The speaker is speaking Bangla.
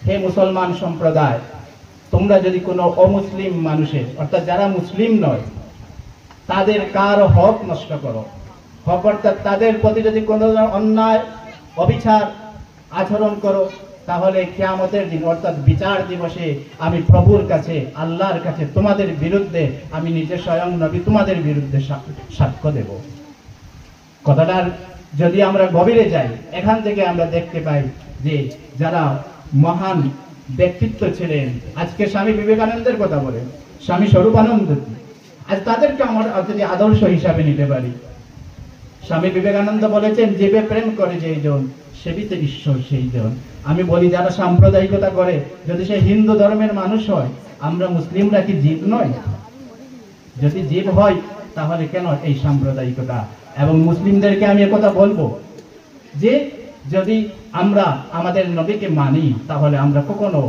হে মুসলমান সম্প্রদায়, তোমরা যদি কোনো অমুসলিম মানুষের অর্থাৎ যারা মুসলিম নয় তাদের কারো হক নষ্ট করো, হক অর্থাৎ তাদের প্রতি যদি কোনো অন্যায় অবিচার আচরণ করো, তাহলে কিয়ামতের দিন অর্থাৎ বিচার দিবসে আমি প্রভুর কাছে আল্লাহর কাছে তোমাদের বিরুদ্ধে আমি নিজে স্বয়ং নবী তোমাদের বিরুদ্ধে সাক্ষ্য দেব। কথাটার যদি আমরা গভীরে যাই, এখান থেকে আমরা দেখতে পাই যে যারা মহান ব্যক্তিত্ব ছিলেন, আজকে স্বামী বিবেকানন্দের কথা বলেন, স্বামী স্বরূপানন্দ, আজ তাদেরকে আমরা যদি আদর্শ হিসাবে নিতে পারি। স্বামী বিবেকানন্দ বলেছেন, জীবে প্রেম করে যেই জন সেবিতে ঈশ্বর সেই জন। আমি বলি, যারা সাম্প্রদায়িকতা করে, যদি সে হিন্দু ধর্মের মানুষ হয়, আমরা মুসলিমরা কি জীব নয়? যদি জীব হয় তাহলে কেন এই সাম্প্রদায়িকতা? এবং মুসলিমদেরকে আমি একথা বলবো যে যদি আমরা আমাদের নবীকে মানি তাহলে আমরা কখনো